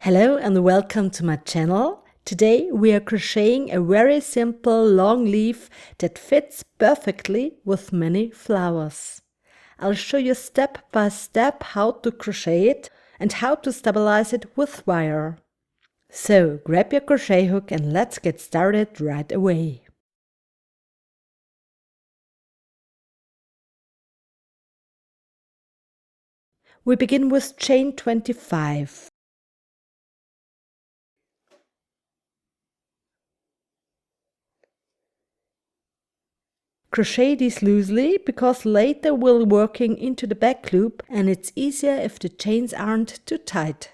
Hello and welcome to my channel. Today we are crocheting a very simple long leaf that fits perfectly with many flowers. I'll show you step by step how to crochet it and how to stabilize it with wire. So grab your crochet hook and let's get started right away. We begin with chain 25. Crochet these loosely because later we're working into the back loop and it's easier if the chains aren't too tight.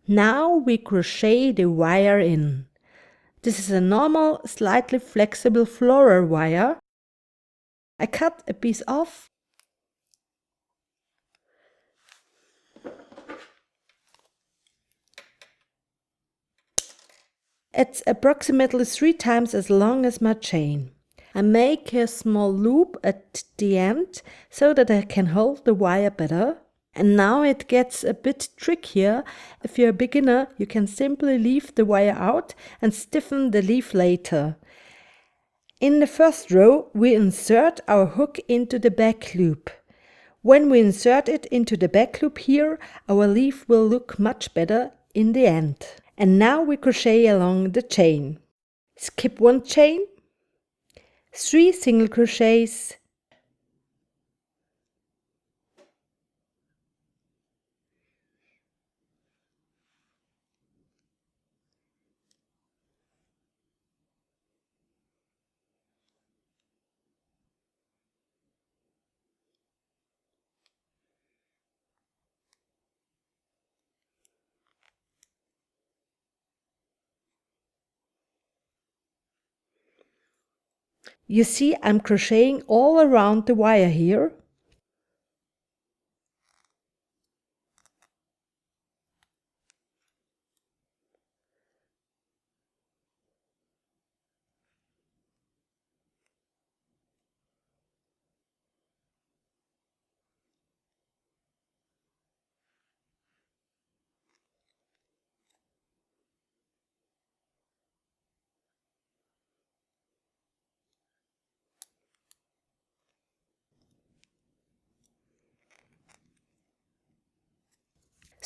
Now we crochet the wire in. This is a normal, slightly flexible floral wire. I cut a piece off. It's approximately 3 times as long as my chain. I make a small loop at the end so that I can hold the wire better. And now it gets a bit trickier. If you're a beginner, you can simply leave the wire out and stiffen the leaf later. In the first row, we insert our hook into the back loop. When we insert it into the back loop here, our leaf will look much better in the end. And now we crochet along the chain. Skip one chain, 3 single crochets, 'You see, I'm crocheting all around the wire here.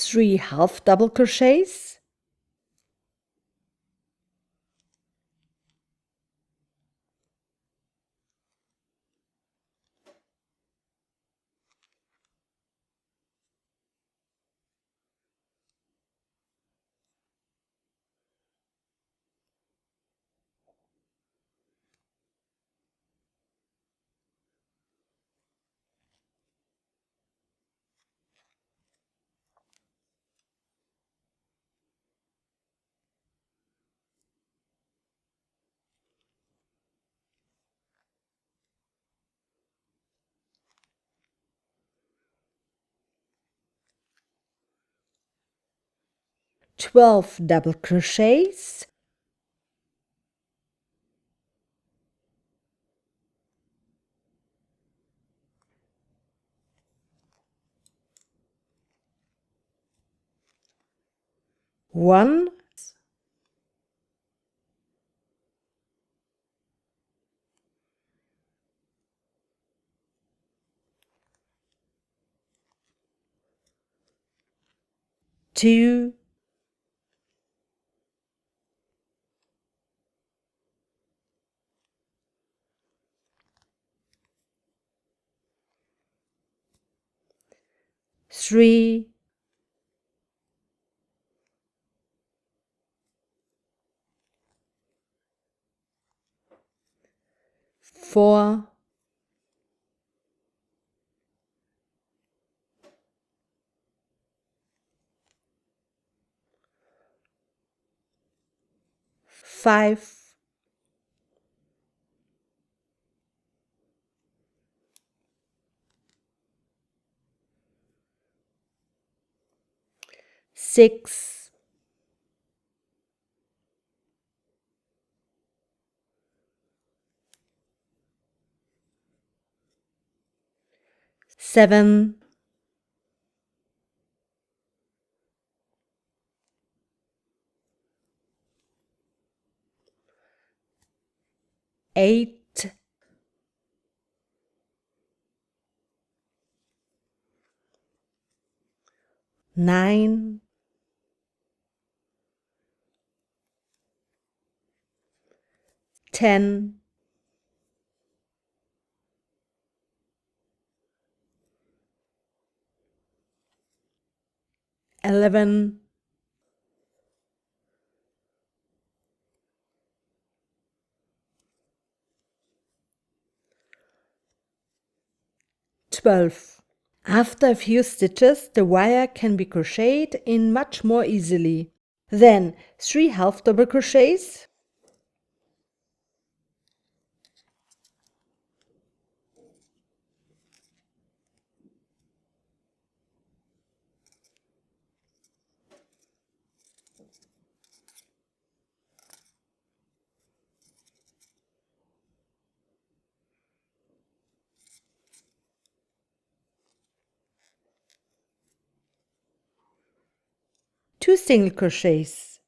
Three half double crochets, twelve double crochets, one, two, three, four, five, six, 7, 8, 9, 10, 11, 12. After a few stitches, the wire can be crocheted in much more easily. Then 3 half double crochets, 2 single crochets.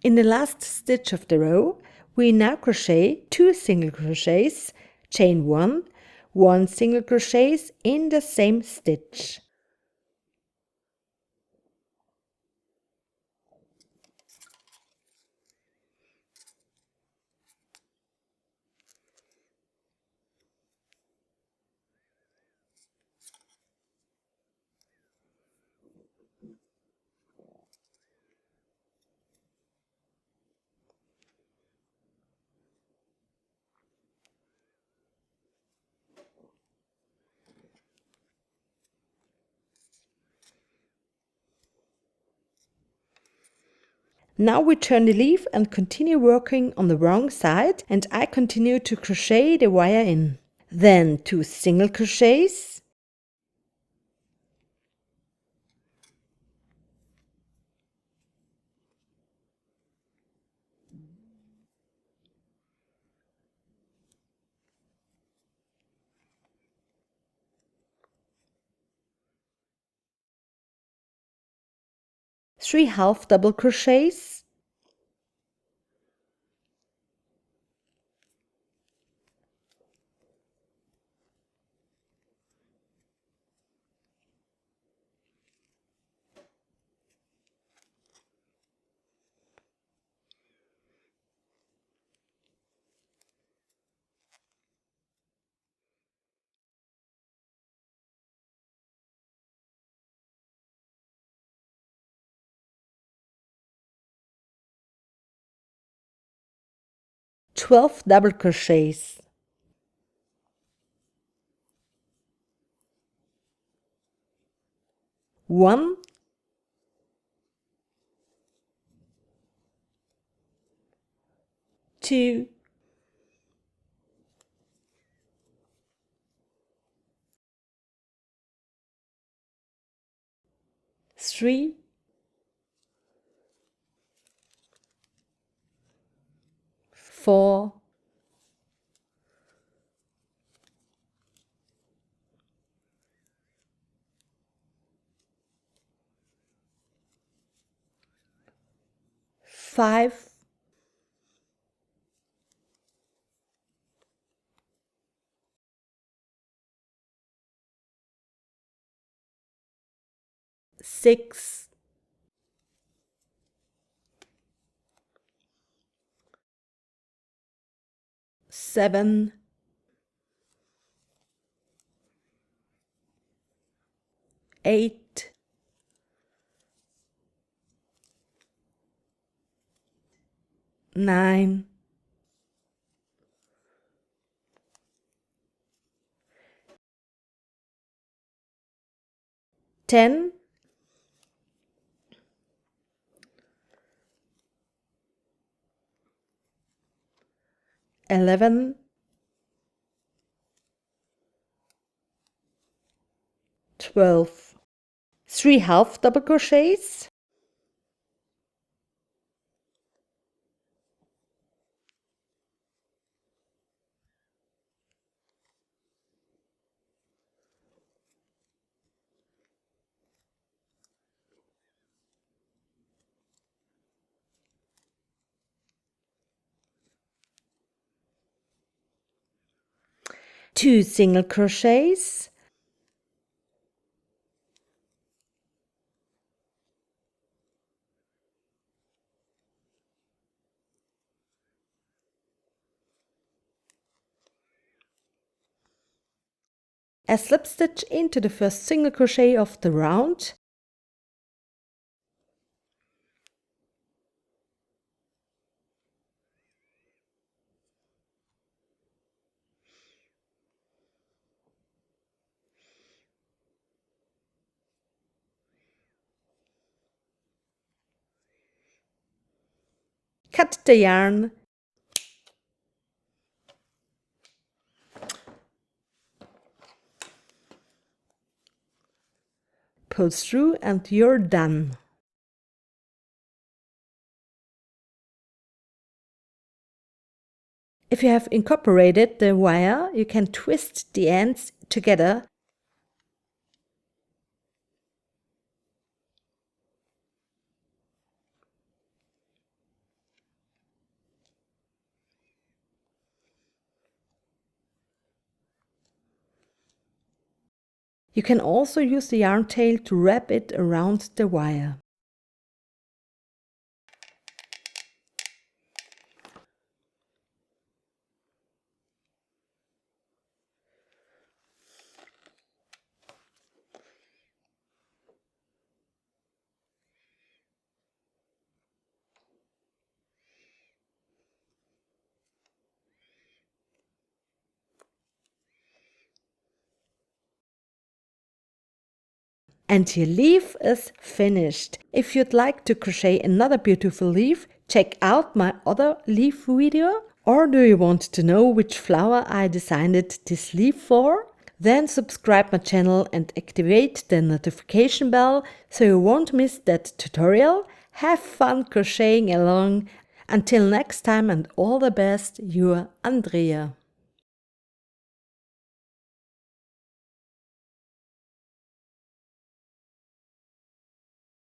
In the last stitch of the row, we now crochet 2 single crochets, chain 1, 1 single crochet in the same stitch. Now we turn the leaf and continue working on the wrong side, and I continue to crochet the wire in. Then 2 single crochets, three half double crochets, twelve double crochets, 1, 2, 3, 4, 5, 6, 7, 8, 9, 10, 11, 12. 3 half double crochets, two single crochets, a slip stitch into the first single crochet of the round, cut the yarn, pull through and you're done. If you have incorporated the wire, you can twist the ends together . You can also use the yarn tail to wrap it around the wire. And your leaf is finished. If you'd like to crochet another beautiful leaf, check out my other leaf video. Or do you want to know which flower I designed this leaf for? Then subscribe my channel and activate the notification bell so you won't miss that tutorial. Have fun crocheting along. Until next time and all the best, your Andrea.